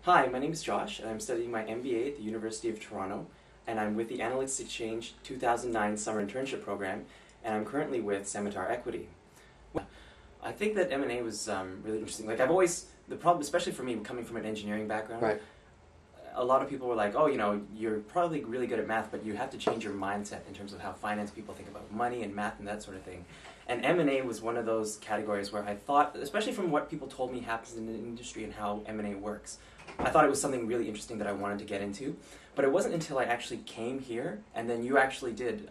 Hi, my name is Josh, and I'm studying my MBA at the University of Toronto, and I'm with the Analyst Exchange 2009 Summer Internship Program, and I'm currently with Scimitar Equity. I think that M&A was really interesting. Like, I've always, the problem, especially for me, coming from an engineering background, Right. a lot of people were like, oh, you're probably really good at math, but you have to change your mindset in terms of how finance people think about money and math and that sort of thing. And M&A was one of those categories where I thought, especially from what people told me happens in the industry and how M&A works, I thought it was something really interesting that I wanted to get into. But it wasn't until I actually came here, and then you actually did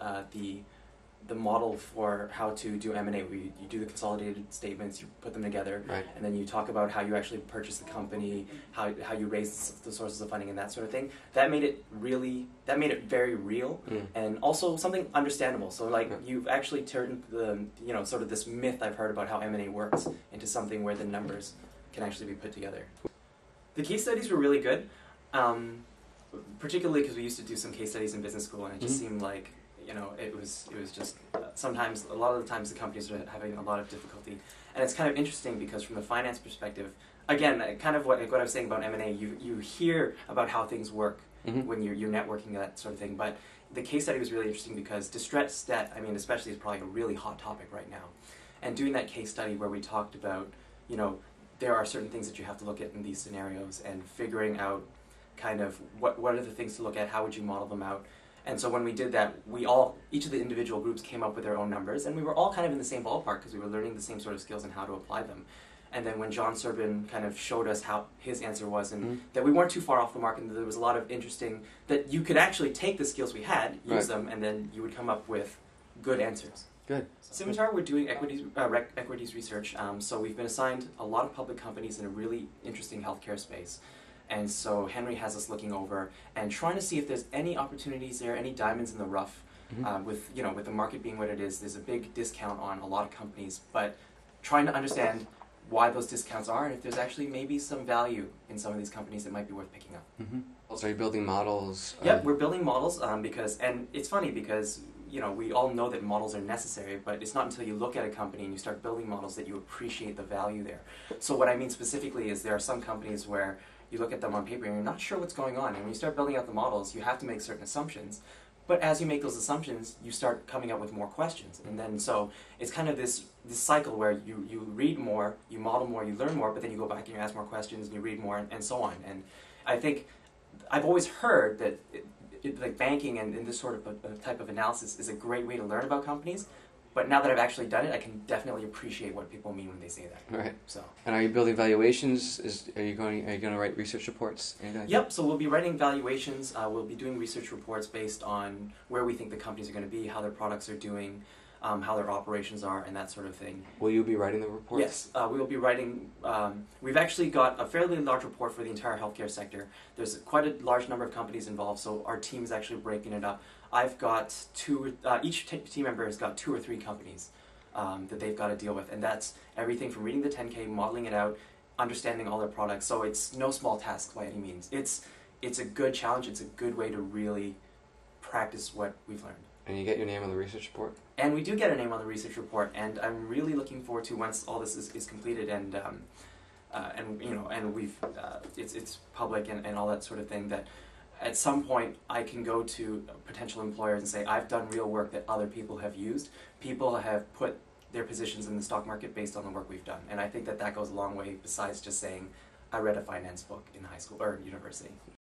the model for how to do M&A, where you do the consolidated statements, you put them together, Right. and then you talk about how you actually purchase the company, how you raise the sources of funding and that sort of thing. That made it very real, and also something understandable. So like, you've actually turned the, sort of this myth I've heard about how M&A works into something where the numbers can actually be put together. The case studies were really good, particularly because we used to do some case studies in business school, and it just seemed like, it was just sometimes, a lot of the times the companies are having a lot of difficulty. And it's kind of interesting because from the finance perspective, again, kind of what I was saying about M&A, you hear about how things work when you're networking, that sort of thing. But the case study was really interesting because distressed debt, I mean, especially, is probably a really hot topic right now. And doing that case study where we talked about, there are certain things that you have to look at in these scenarios, and figuring out kind of what are the things to look at, how would you model them out. And so when we did that, each of the individual groups came up with their own numbers, and we were all kind of in the same ballpark because we were learning the same sort of skills and how to apply them. And then when John Serbin kind of showed us how his answer was, and that we weren't too far off the mark, and there was a lot of interesting, that you could actually take the skills we had, use them, and then you would come up with good answers. Good. Scimitar, we're doing equities research, so we've been assigned a lot of public companies in a really interesting healthcare space. And so Henry has us looking over and trying to see if there's any opportunities there, any diamonds in the rough. With the market being what it is, there's a big discount on a lot of companies, but trying to understand why those discounts are, and if there's actually maybe some value in some of these companies that might be worth picking up. Also, are you building models? Yep, we're building models and it's funny because we all know that models are necessary, but it's not until you look at a company and you start building models that you appreciate the value there. So what I mean specifically is there are some companies where you look at them on paper and you're not sure what's going on, and when you start building out the models, you have to make certain assumptions. But as you make those assumptions, you start coming up with more questions. And then so it's kind of this cycle where you read more, you model more, you learn more, but then you go back and you ask more questions and you read more, and so on. And I think I've always heard that like banking and this sort of type of analysis is a great way to learn about companies. But now that I've actually done it, I can definitely appreciate what people mean when they say that. Right. So. And are you building valuations? Are you going to write research reports? Yep. So we'll be writing valuations. We'll be doing research reports based on where we think the companies are going to be, how their products are doing, how their operations are, and that sort of thing. Will you be writing the reports? Yes, we will be writing. We've actually got a fairly large report for the entire healthcare sector. There's quite a large number of companies involved, so our team is actually breaking it up. I've got each team member has got 2 or 3 companies that they've got to deal with, and that's everything from reading the 10K, modeling it out, understanding all their products. So it's no small task by any means. It's a good challenge. It's a good way to really practice what we've learned. And you get your name on the research report? And we do get a name on the research report, and I'm really looking forward to once all this is completed and we've it's public and all that sort of thing, that at some point I can go to potential employers and say, I've done real work that other people have used. People have put their positions in the stock market based on the work we've done, and I think that goes a long way besides just saying I read a finance book in high school or university.